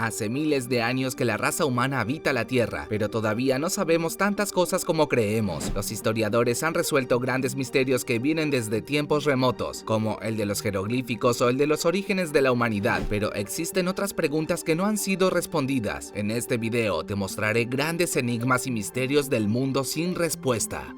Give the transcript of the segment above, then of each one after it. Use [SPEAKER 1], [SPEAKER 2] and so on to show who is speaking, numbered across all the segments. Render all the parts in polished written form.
[SPEAKER 1] Hace miles de años que la raza humana habita la Tierra, pero todavía no sabemos tantas cosas como creemos. Los historiadores han resuelto grandes misterios que vienen desde tiempos remotos, como el de los jeroglíficos o el de los orígenes de la humanidad, pero existen otras preguntas que no han sido respondidas. En este video te mostraré grandes enigmas y misterios del mundo sin respuesta.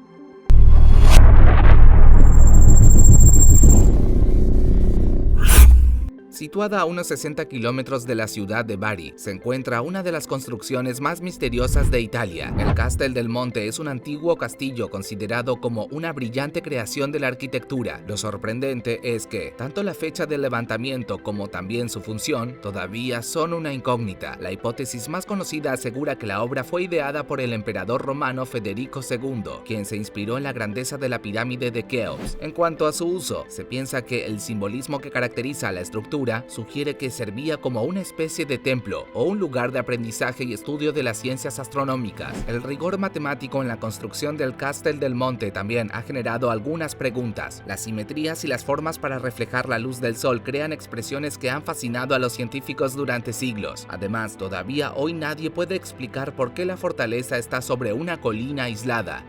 [SPEAKER 1] Situada a unos 60 kilómetros de la ciudad de Bari, se encuentra una de las construcciones más misteriosas de Italia. El Castel del Monte es un antiguo castillo considerado como una brillante creación de la arquitectura. Lo sorprendente es que tanto la fecha del levantamiento como también su función todavía son una incógnita. La hipótesis más conocida asegura que la obra fue ideada por el emperador romano Federico II, quien se inspiró en la grandeza de la pirámide de Keops. En cuanto a su uso, se piensa que el simbolismo que caracteriza a la estructura sugiere que servía como una especie de templo o un lugar de aprendizaje y estudio de las ciencias astronómicas. El rigor matemático en la construcción del Castel del Monte también ha generado algunas preguntas. Las simetrías y las formas para reflejar la luz del sol crean expresiones que han fascinado a los científicos durante siglos. Además, todavía hoy nadie puede explicar por qué la fortaleza está sobre una colina aislada.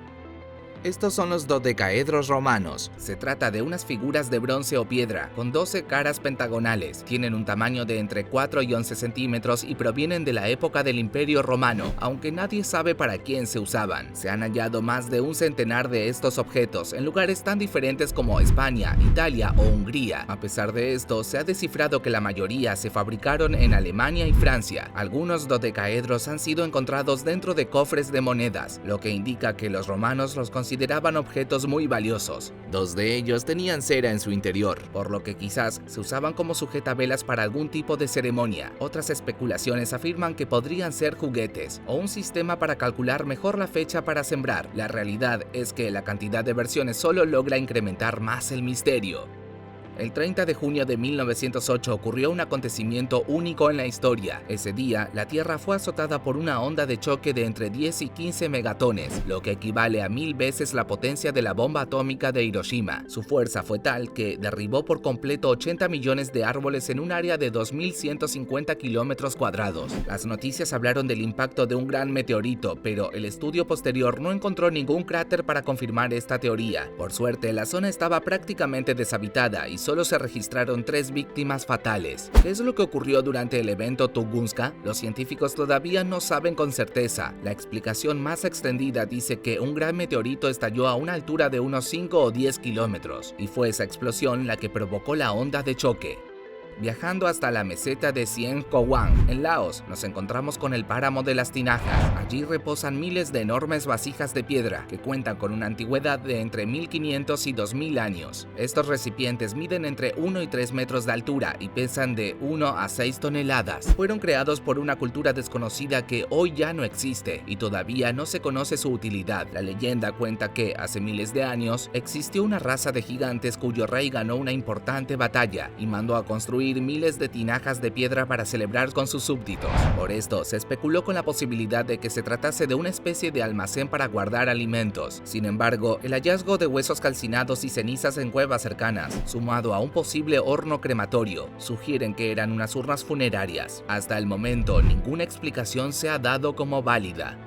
[SPEAKER 1] Estos son los dodecaedros romanos. Se trata de unas figuras de bronce o piedra con 12 caras pentagonales. Tienen un tamaño de entre 4 y 11 centímetros y provienen de la época del Imperio Romano, aunque nadie sabe para quién se usaban. Se han hallado más de un centenar de estos objetos en lugares tan diferentes como España, Italia o Hungría. A pesar de esto, se ha descifrado que la mayoría se fabricaron en Alemania y Francia. Algunos dodecaedros han sido encontrados dentro de cofres de monedas, lo que indica que los romanos los consideraban objetos muy valiosos. Dos de ellos tenían cera en su interior, por lo que quizás se usaban como sujetavelas para algún tipo de ceremonia. Otras especulaciones afirman que podrían ser juguetes o un sistema para calcular mejor la fecha para sembrar. La realidad es que la cantidad de versiones solo logra incrementar más el misterio. El 30 de junio de 1908 ocurrió un acontecimiento único en la historia. Ese día, la Tierra fue azotada por una onda de choque de entre 10 y 15 megatones, lo que equivale a 1000 veces la potencia de la bomba atómica de Hiroshima. Su fuerza fue tal que derribó por completo 80 millones de árboles en un área de 2150 kilómetros cuadrados. Las noticias hablaron del impacto de un gran meteorito, pero el estudio posterior no encontró ningún cráter para confirmar esta teoría. Por suerte, la zona estaba prácticamente deshabitada y solo se registraron 3 víctimas fatales. ¿Qué es lo que ocurrió durante el evento Tunguska? Los científicos todavía no saben con certeza. La explicación más extendida dice que un gran meteorito estalló a una altura de unos 5 o 10 kilómetros, y fue esa explosión la que provocó la onda de choque. Viajando hasta la meseta de Siem Kowang, en Laos, nos encontramos con el páramo de las tinajas. Allí reposan miles de enormes vasijas de piedra que cuentan con una antigüedad de entre 1500 y 2000 años. Estos recipientes miden entre 1 y 3 metros de altura y pesan de 1 a 6 toneladas. Fueron creados por una cultura desconocida que hoy ya no existe y todavía no se conoce su utilidad. La leyenda cuenta que hace miles de años existió una raza de gigantes cuyo rey ganó una importante batalla y mandó a construir miles de tinajas de piedra para celebrar con sus súbditos. Por esto, se especuló con la posibilidad de que se tratase de una especie de almacén para guardar alimentos. Sin embargo, el hallazgo de huesos calcinados y cenizas en cuevas cercanas, sumado a un posible horno crematorio, sugieren que eran unas urnas funerarias. Hasta el momento, ninguna explicación se ha dado como válida.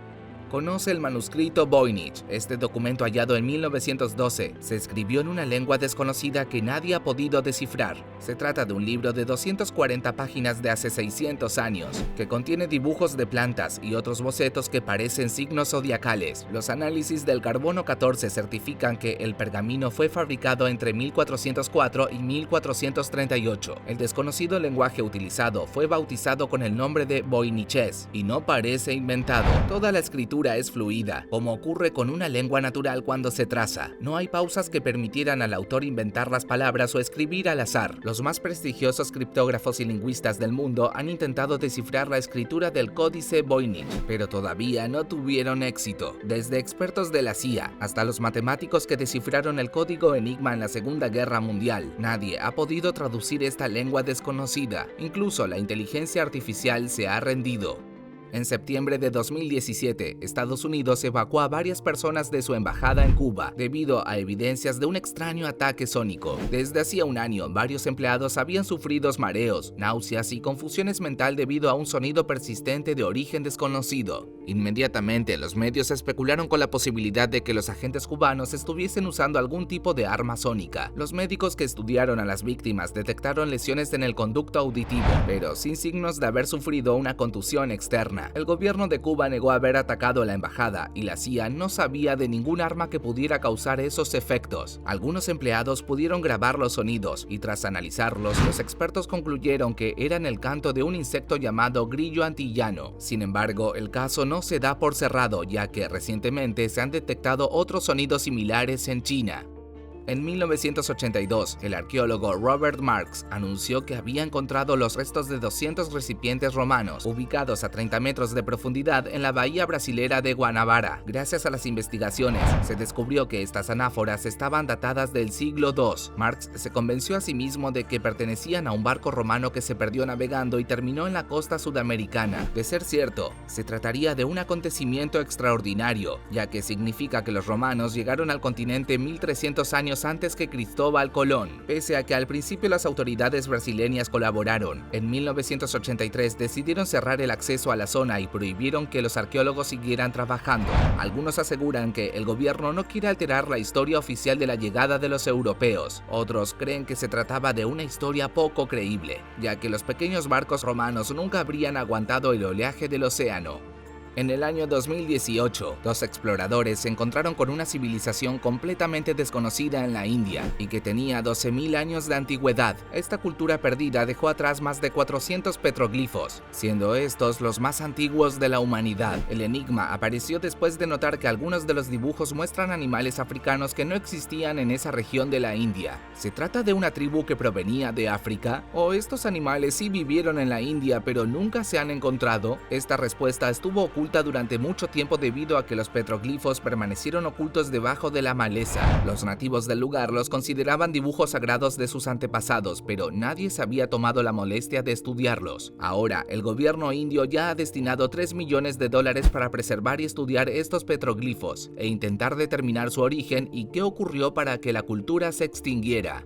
[SPEAKER 1] Conoce el manuscrito Voynich. Este documento hallado en 1912 se escribió en una lengua desconocida que nadie ha podido descifrar. Se trata de un libro de 240 páginas de hace 600 años, que contiene dibujos de plantas y otros bocetos que parecen signos zodiacales. Los análisis del carbono 14 certifican que el pergamino fue fabricado entre 1404 y 1438. El desconocido lenguaje utilizado fue bautizado con el nombre de Voyniches y no parece inventado. Toda la escritura es fluida, como ocurre con una lengua natural cuando se traza. No hay pausas que permitieran al autor inventar las palabras o escribir al azar. Los más prestigiosos criptógrafos y lingüistas del mundo han intentado descifrar la escritura del códice Voynich, pero todavía no tuvieron éxito. Desde expertos de la CIA hasta los matemáticos que descifraron el código Enigma en la Segunda Guerra Mundial, nadie ha podido traducir esta lengua desconocida. Incluso la inteligencia artificial se ha rendido. En septiembre de 2017, Estados Unidos evacuó a varias personas de su embajada en Cuba debido a evidencias de un extraño ataque sónico. Desde hacía un año, varios empleados habían sufrido mareos, náuseas y confusiones mental debido a un sonido persistente de origen desconocido. Inmediatamente, los medios especularon con la posibilidad de que los agentes cubanos estuviesen usando algún tipo de arma sónica. Los médicos que estudiaron a las víctimas detectaron lesiones en el conducto auditivo, pero sin signos de haber sufrido una contusión externa. El gobierno de Cuba negó haber atacado a la embajada y la CIA no sabía de ningún arma que pudiera causar esos efectos. Algunos empleados pudieron grabar los sonidos y tras analizarlos, los expertos concluyeron que eran el canto de un insecto llamado grillo antillano. Sin embargo, el caso no se da por cerrado, ya que recientemente se han detectado otros sonidos similares en China. En 1982, el arqueólogo Robert Marks anunció que había encontrado los restos de 200 recipientes romanos ubicados a 30 metros de profundidad en la bahía brasilera de Guanabara. Gracias a las investigaciones, se descubrió que estas anáforas estaban datadas del siglo II. Marks se convenció a sí mismo de que pertenecían a un barco romano que se perdió navegando y terminó en la costa sudamericana. De ser cierto, se trataría de un acontecimiento extraordinario, ya que significa que los romanos llegaron al continente 1300 años antes que Cristóbal Colón. Pese a que al principio las autoridades brasileñas colaboraron, en 1983 decidieron cerrar el acceso a la zona y prohibieron que los arqueólogos siguieran trabajando. Algunos aseguran que el gobierno no quiere alterar la historia oficial de la llegada de los europeos. Otros creen que se trataba de una historia poco creíble, ya que los pequeños barcos romanos nunca habrían aguantado el oleaje del océano. En el año 2018, dos exploradores se encontraron con una civilización completamente desconocida en la India y que tenía 12.000 años de antigüedad. Esta cultura perdida dejó atrás más de 400 petroglifos, siendo estos los más antiguos de la humanidad. El enigma apareció después de notar que algunos de los dibujos muestran animales africanos que no existían en esa región de la India. ¿Se trata de una tribu que provenía de África? ¿O estos animales sí vivieron en la India pero nunca se han encontrado? Esta respuesta estuvo oculta durante mucho tiempo debido a que los petroglifos permanecieron ocultos debajo de la maleza. Los nativos del lugar los consideraban dibujos sagrados de sus antepasados, pero nadie se había tomado la molestia de estudiarlos. Ahora, el gobierno indio ya ha destinado $3 millones para preservar y estudiar estos petroglifos e intentar determinar su origen y qué ocurrió para que la cultura se extinguiera.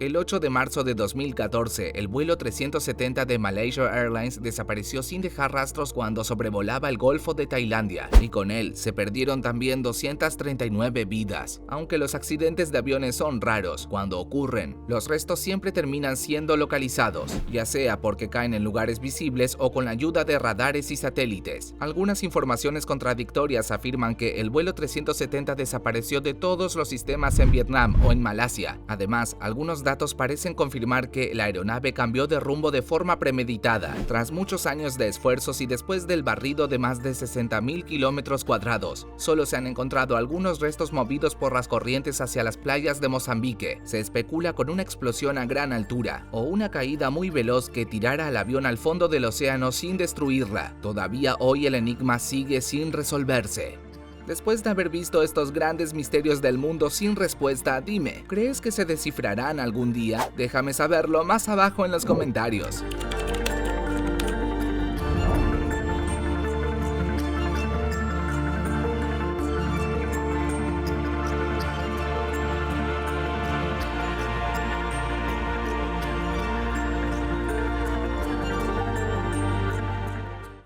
[SPEAKER 1] El 8 de marzo de 2014, el vuelo 370 de Malaysia Airlines desapareció sin dejar rastros cuando sobrevolaba el Golfo de Tailandia, y con él se perdieron también 239 vidas. Aunque los accidentes de aviones son raros, cuando ocurren, los restos siempre terminan siendo localizados, ya sea porque caen en lugares visibles o con la ayuda de radares y satélites. Algunas informaciones contradictorias afirman que el vuelo 370 desapareció de todos los sistemas en Vietnam o en Malasia. Además, algunos datos parecen confirmar que la aeronave cambió de rumbo de forma premeditada. Tras muchos años de esfuerzos y después del barrido de más de 60.000 kilómetros cuadrados, solo se han encontrado algunos restos movidos por las corrientes hacia las playas de Mozambique. Se especula con una explosión a gran altura o una caída muy veloz que tirara al avión al fondo del océano sin destruirla. Todavía hoy el enigma sigue sin resolverse. Después de haber visto estos grandes misterios del mundo sin respuesta, dime, ¿crees que se descifrarán algún día? Déjame saberlo más abajo en los comentarios.